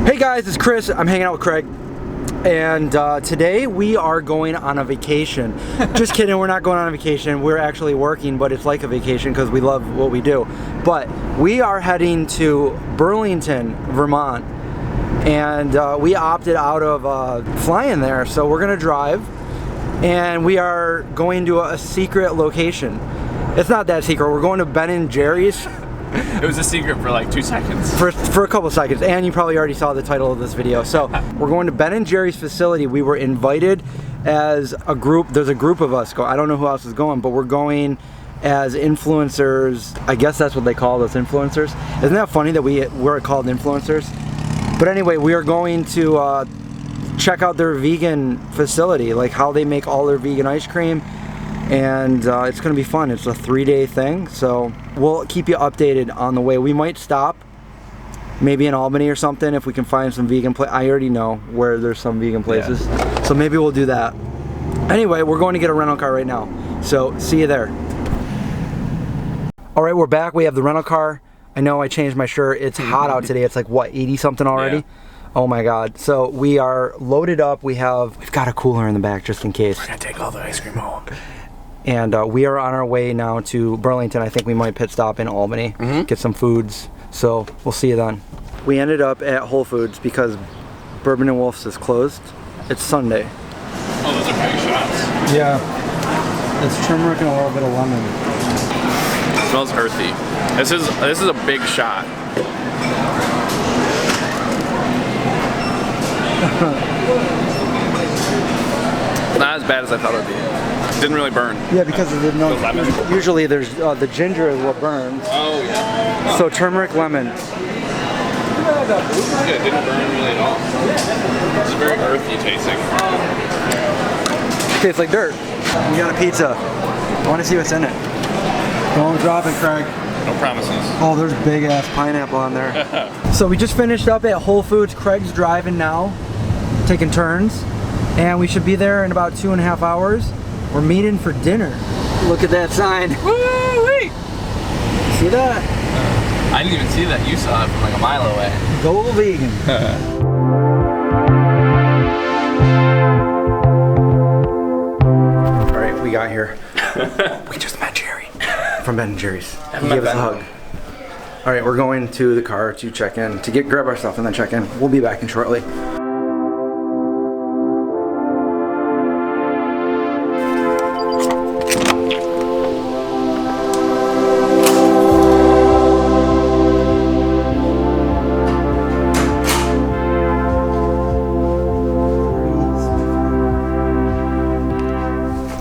Hey guys, it's Chris. I'm hanging out with Craig. And today we are going on a vacation. Just kidding, we're not going on a vacation. We're actually working, but it's like a vacation because we love what we do. But we are heading to Burlington, Vermont. And we opted out of flying there, so we're gonna drive. And we are going to a secret location. It's not that secret. We're going to Ben & Jerry's. It was a secret for like 2 seconds. For a couple seconds, and you probably already saw the title of this video. So we're going to Ben & Jerry's facility. We were invited as a group. There's a group of us. I don't know who else is going, but we're going as influencers. I guess that's what they call us, influencers. Isn't that funny that we're called influencers? But anyway, we are going to check out their vegan facility, like how they make all their vegan ice cream. And it's gonna be fun. It's a 3-day thing, so we'll keep you updated on the way. We might stop maybe in Albany or something if we can find some vegan place. I already know where there's some vegan places, so maybe we'll do that. Anyway, we're going to get a rental car right now, so see you there. All right, we're back. We have the rental car. I know I changed my shirt. It's hot out today. It's like what, 80 something already? Yeah. Oh my God. So we are loaded up. We've got a cooler in the back just in case. We're gonna take all the ice cream home. And we are on our way now to Burlington. I think we might pit stop in Albany, get some foods. So we'll see you then. We ended up at Whole Foods because Bourbon & Wolf's is closed. It's Sunday. Oh, those are big shots. Yeah. It's turmeric and a little bit of lemon. It smells earthy. This is a big shot. Not as bad as I thought it would be. Didn't really burn. Yeah, because of the lemon. Usually there's the ginger is what burns. Oh yeah. So turmeric, lemon. Yeah, it didn't burn really at all. It's very earthy tasting. Tastes like dirt. We got a pizza. I want to see what's in it. Don't drop it, Craig. No promises. Oh, there's big ass pineapple on there. So we just finished up at Whole Foods. Craig's driving now, taking turns. And we should be there in about 2.5 hours. We're meeting for dinner. Look at that sign. Woo-wee! See that? I didn't even see that. You saw it from like a mile away. Go vegan. All right, we got here. We just met Jerry from Ben & Jerry's. He gave us a hug. All right, we're going to the car to check in, to grab our stuff and then check in. We'll be back in shortly.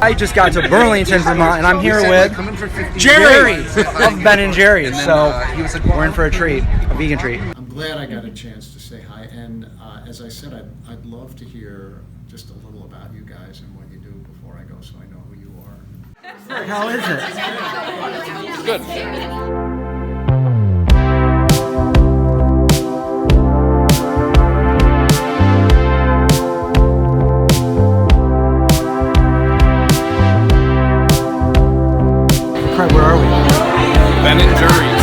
I just got to Burlington, Vermont, and I'm here with Jerry of Ben & Jerry's. So we're in for a treat, a vegan treat. I'm glad I got a chance to say hi, and as I said, I'd love to hear just a little about you guys and what you do before I go, so I know who you are. How is it? Good. Where are we? Ben & Jerry's.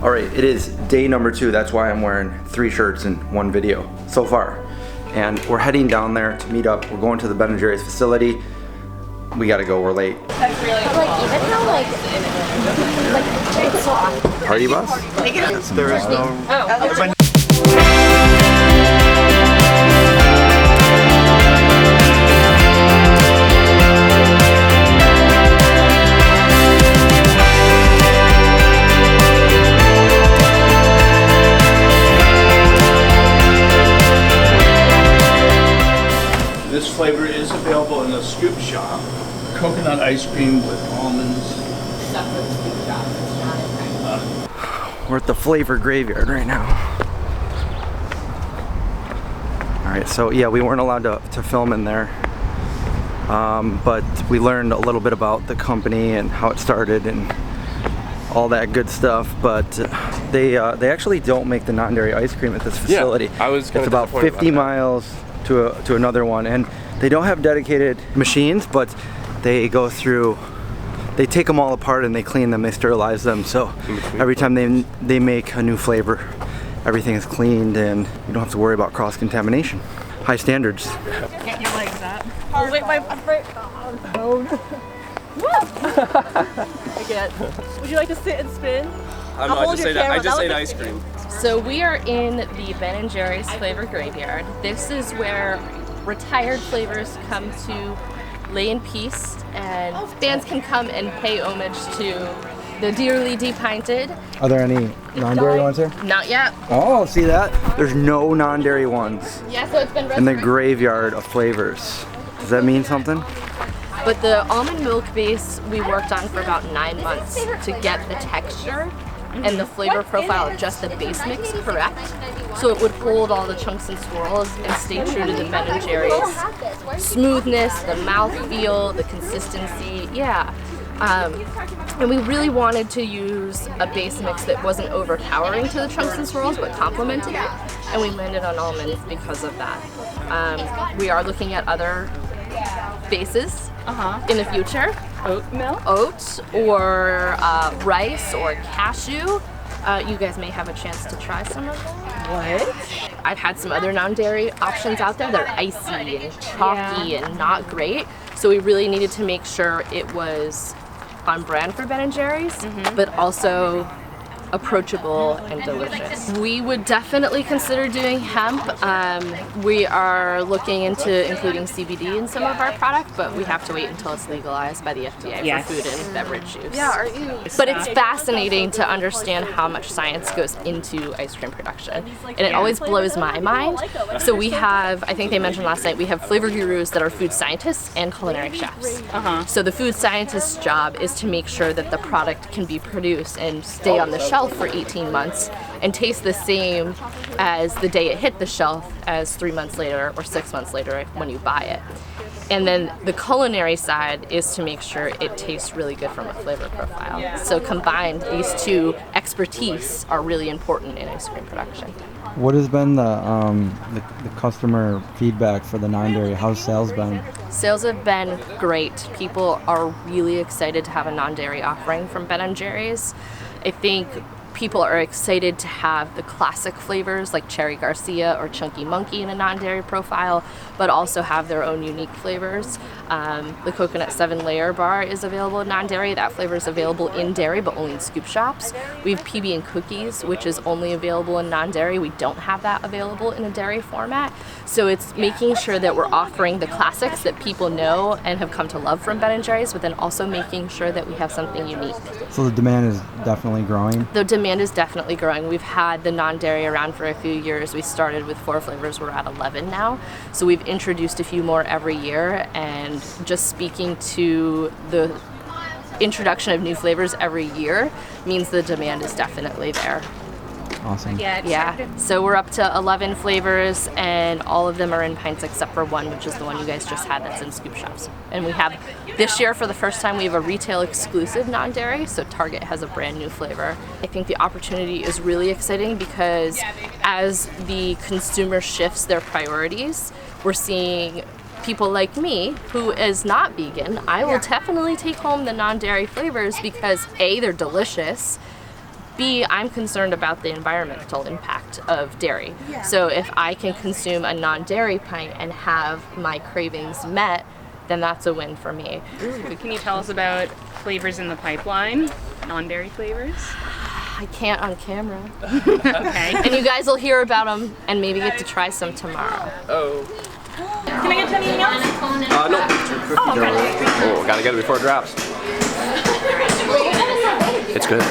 All right, it is day number 2. That's why I'm wearing 3 shirts in one video so far. And we're heading down there to meet up. We're going to the Ben & Jerry's facility. We gotta go, we're late. That's really cool. Like, even how, like it's so awesome. Party bus? There is no... Oh. This flavor is available in the scoop shop. Coconut ice cream with almonds. We're at the flavor graveyard right now. All right, so yeah, we weren't allowed to film in there. But we learned a little bit about the company and how it started and all that good stuff. But They actually don't make the non-dairy ice cream at this facility. I was kinda It's about disappointed 50 about that. miles to another one, and they don't have dedicated machines, but they go through. They take them all apart and they clean them, they sterilize them, so every time they make a new flavor, everything is cleaned and you don't have to worry about cross-contamination. High standards. Get your legs up. Oh, wait, my phone. Again. Would you like to sit and spin? I just ate ice cream. So we are in the Ben & Jerry's Flavor Graveyard. This is where retired flavors come to lay in peace, and fans can come and pay homage to the dearly depinted. Are there any non-dairy ones here? Not yet. Oh, see that? There's no non-dairy ones Yeah, so it's been in the resurrected. graveyard of flavors. Does that mean something? But the almond milk base we worked on for about 9 months to get the texture and the flavor profile of just the base mix correct, so it would hold all the chunks and swirls and stay true to the Ben & Jerry's smoothness, the mouthfeel, the consistency, yeah. And we really wanted to use a base mix that wasn't overpowering to the chunks and swirls, but complemented it, and we landed on almonds because of that. We are looking at other bases in the future. Oat or rice or cashew. You guys may have a chance to try some of them. What? I've had some other non-dairy options out there that are icy and chalky and not great. So we really needed to make sure it was on brand for Ben & Jerry's, but also approachable and delicious. We would definitely consider doing hemp. We are looking into including CBD in some of our product, but we have to wait until it's legalized by the FDA for food and beverage use. Yeah, are you? But it's fascinating to understand how much science goes into ice cream production, and it always blows my mind. So we have, I think they mentioned last night, we have flavor gurus that are food scientists and culinary chefs. So the food scientist's job is to make sure that the product can be produced and stay on the shelf for 18 months and taste the same as the day it hit the shelf as 3 months later or 6 months later when you buy it. And then the culinary side is to make sure it tastes really good from a flavor profile. So combined, these two expertise are really important in ice cream production. What has been the customer feedback for the non-dairy? How's sales been? Sales have been great. People are really excited to have a non-dairy offering from Ben & Jerry's. I think people are excited to have the classic flavors like Cherry Garcia or Chunky Monkey in a non-dairy profile, but also have their own unique flavors. The Coconut 7-layer bar is available in non-dairy. That flavor is available in dairy, but only in scoop shops. We have PB and cookies, which is only available in non-dairy. We don't have that available in a dairy format. So it's making sure that we're offering the classics that people know and have come to love from Ben & Jerry's, but then also making sure that we have something unique. So the demand is definitely growing? The demand is definitely growing. We've had the non-dairy around for a few years. We started with 4 flavors. We're at 11 now. So we've introduced a few more every year, and just speaking to the introduction of new flavors every year means the demand is definitely there. Awesome. Yeah, so we're up to 11 flavors, and all of them are in pints except for one, which is the one you guys just had that's in scoop shops. And we have, this year for the first time, we have a retail exclusive non-dairy, so Target has a brand new flavor. I think the opportunity is really exciting because as the consumer shifts their priorities, we're seeing people like me, who is not vegan. I will definitely take home the non-dairy flavors because A, they're delicious, B, I'm concerned about the environmental impact of dairy. So if I can consume a non-dairy pint and have my cravings met, then that's a win for me. Ooh, can you tell us about flavors in the pipeline? Non-dairy flavors? I can't on camera. Okay. And you guys will hear about them and maybe get to try some tomorrow. Oh. Can I get anything else? No. Oh, gotta get it before it drops. It's good.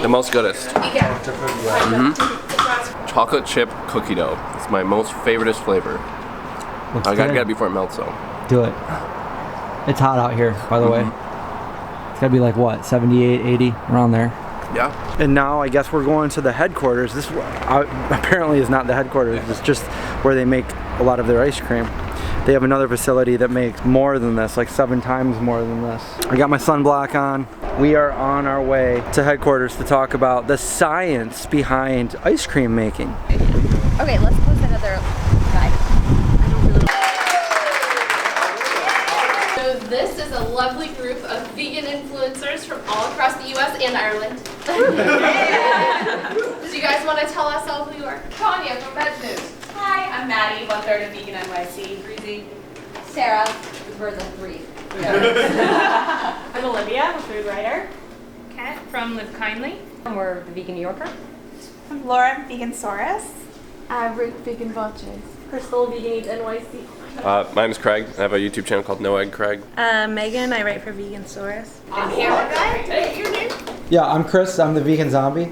The most goodest. Chocolate chip cookie dough. It's my most favoriteest flavor. I gotta get it before it melts though. Do it. It's hot out here, by the way. It's gotta be like what, 78, 80, around there. Yeah. And now I guess we're going to the headquarters. This apparently is not the headquarters. It's just where they make a lot of their ice cream. They have another facility that makes more than this, like 7 times more than this. I got my sunblock on. We are on our way to headquarters to talk about the science behind ice cream making. Okay, let's post another guy. So this is a lovely group of vegan influencers from all across the US and Ireland. Do you guys want to tell us all who you are? Tanya from Veg News. Hi, I'm Maddie, 1/3 of Vegan NYC. Breezy. Sarah, we're the three. I'm Olivia, a food writer. Kat. From Live Kindly. We're the Vegan New Yorker. I'm Lauren, Vegan Saurus. Ruth, Vegan Vultures. Crystal, Vegan Eats NYC. My name is Craig. I have a YouTube channel called No Egg Craig. Megan, I write for Vegan Saurus. And camera guy, say your name. Yeah, I'm Chris. I'm the vegan zombie.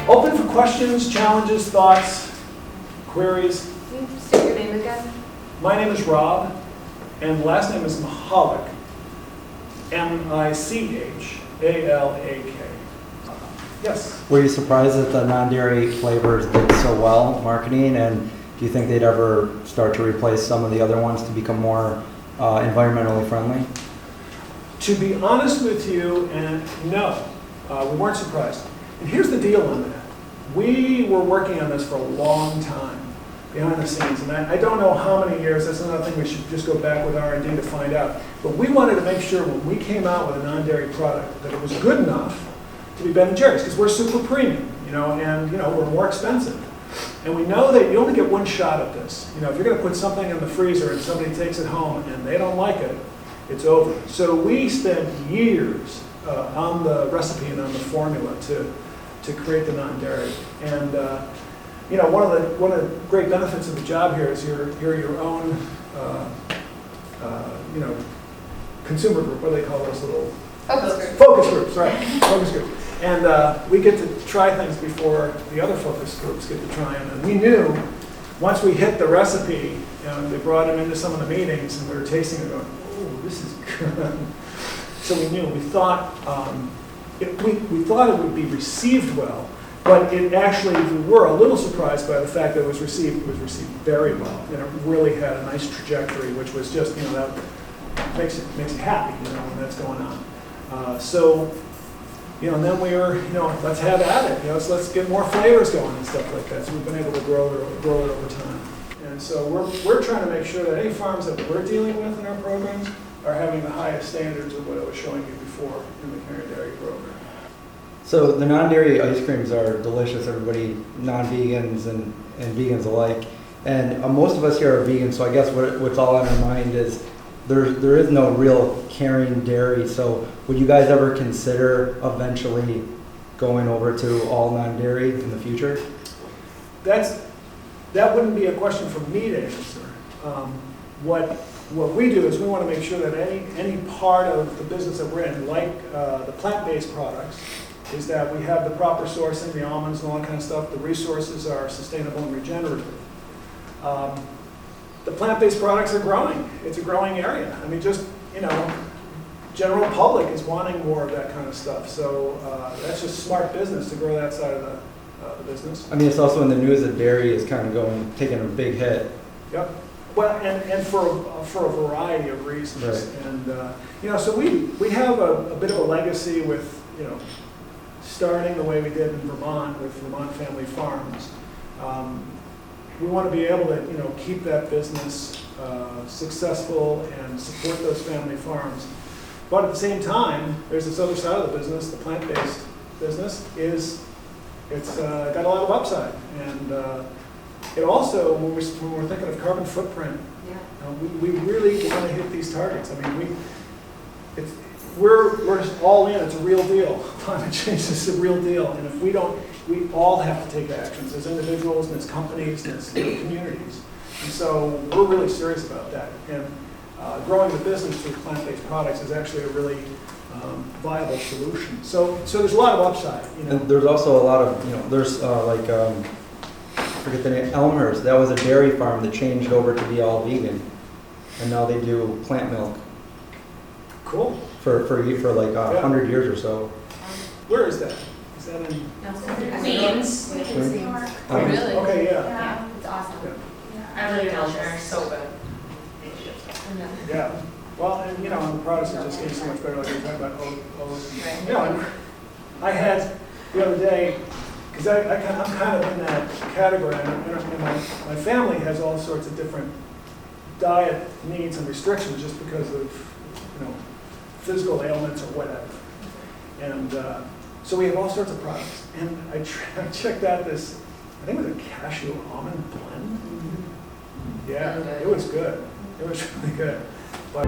Open for questions, challenges, thoughts, queries. State your name again. My name is Rob, and the last name is Michalak. M-I-C-H-A-L-A-K. Yes. Were you surprised that the non-dairy flavors did so well marketing, and do you think they'd ever start to replace some of the other ones to become more environmentally friendly? To be honest with you, and no, we weren't surprised. And here's the deal on that. We were working on this for a long time behind the scenes, and I don't know how many years. That's another thing we should just go back with R&D to find out. But we wanted to make sure when we came out with a non-dairy product that it was good enough to be Ben & Jerry's, because we're super premium, and we're more expensive. And we know that you only get one shot at this. If you're going to put something in the freezer and somebody takes it home and they don't like it, it's over. So we spent years on the recipe and on the formula to create the non-dairy. And one of the great benefits of the job here is you're your own consumer group. What do they call those little focus groups, right? Focus groups. And we get to try things before the other focus groups get to try them. And we knew once we hit the recipe, they brought them into some of the meetings, and we were tasting it, going, "Oh, this is good." So we knew. We thought we thought it would be received well, but it actually, we were a little surprised by the fact that it was received very well, and it really had a nice trajectory, which was just that makes you happy, when that's going on. And then we were, let's have at it. Let's get more flavors going and stuff like that. So we've been able to grow it over time. And so we're trying to make sure that any farms that we're dealing with in our programs are having the highest standards of what I was showing you before in the Caring Dairy program. So the non-dairy ice creams are delicious. Everybody, non-vegans and vegans alike. And most of us here are vegan, so I guess what's all on our mind is there is no real Caring Dairy. So would you guys ever consider eventually going over to all non-dairy in the future? That wouldn't be a question for me to answer. What we do is we want to make sure that any part of the business that we're in, like the plant-based products, is that we have the proper sourcing, the almonds and all that kind of stuff. The resources are sustainable and regenerative. The plant-based products are growing. It's a growing area. I mean, just, general public is wanting more of that kind of stuff. So that's just smart business to grow that side of the business. I mean, it's also in the news that dairy is kind of taking a big hit. Yep. Well, and for a variety of reasons. Right. And, so we have a bit of a legacy with, starting the way we did in Vermont with Vermont Family Farms. We want to be able to, keep that business successful and support those family farms. But at the same time, there's this other side of the business, the plant-based business, it's got a lot of upside. And it also, when we're thinking of carbon footprint, we really want to hit these targets. I mean, we're all in. It's a real deal. Climate change is a real deal. And if we don't, we all have to take actions as individuals and as companies and as communities. And so we're really serious about that. And growing the business through plant-based products is actually a really viable solution. So there's a lot of upside, you know. And there's also a lot of, you know, there's I forget the name, Elmer's. That was a dairy farm that changed over to be all vegan, and now they do plant milk. Cool. For like 100 years or so. Where is that? Is that in? Queens. Really? Okay, yeah. Yeah, it's awesome. I really love her. So good. Yeah. Well, and you know, the products are just getting so much better. Like we were talking about oats. You know, and I had the other day, because I'm kind of in that category. And my family has all sorts of different diet needs and restrictions just because of, you know, physical ailments or whatever. And so we have all sorts of products. And I checked out this, I think it was a cashew almond blend. Yeah, it was good. It was really good. But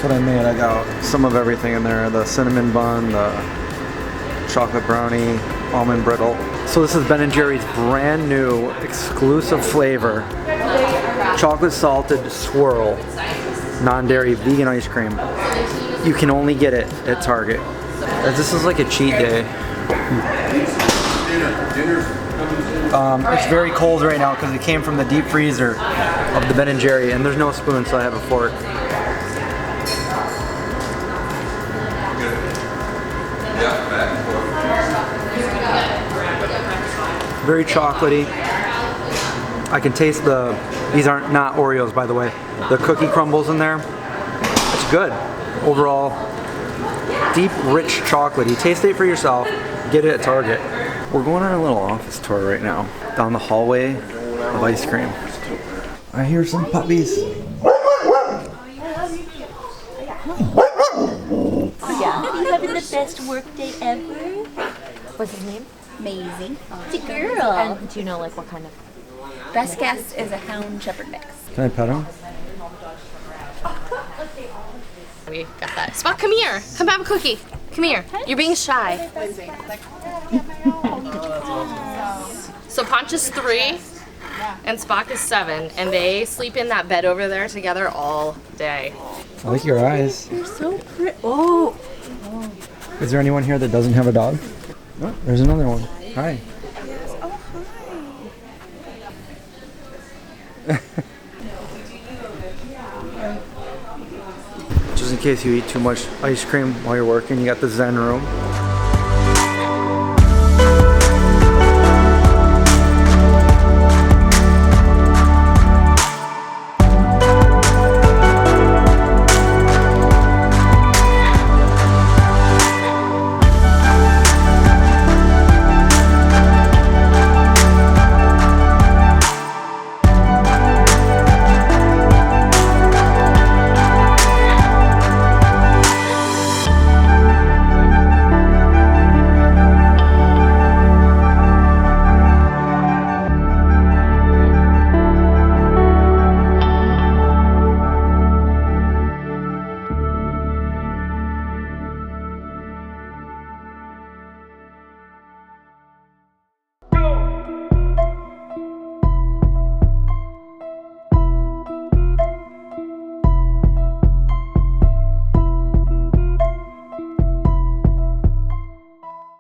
That's what I made. I got some of everything in there. The cinnamon bun, the chocolate brownie, almond brittle. So this is Ben & Jerry's brand new exclusive flavor. Chocolate salted swirl, non-dairy vegan ice cream. You can only get it at Target. This is like a cheat day. It's very cold right now because it came from the deep freezer of the Ben & Jerry, and there's no spoon, so I have a fork. Very chocolatey. I can taste these aren't not Oreos, by the way, the cookie crumbles in there. It's good. Overall, deep, rich chocolate. You taste it for yourself, get it at Target. We're going on a little office tour right now, down the hallway of ice cream. I hear some puppies. Yeah, are you having the best work day ever? What's his name? Amazing. It's a girl. And do you know like what kind of? Best guess is a hound shepherd mix. Can I pet him? We got that. Spot, come here. Come have a cookie. Come here. You're being shy. So Ponch is 3 and Spock is 7, and they sleep in that bed over there together all day. I like your eyes. You're so pretty. Oh. Is there anyone here that doesn't have a dog? Oh, there's another one. Hi. Yes. Oh, hi. Just in case you eat too much ice cream while you're working, you got the Zen room.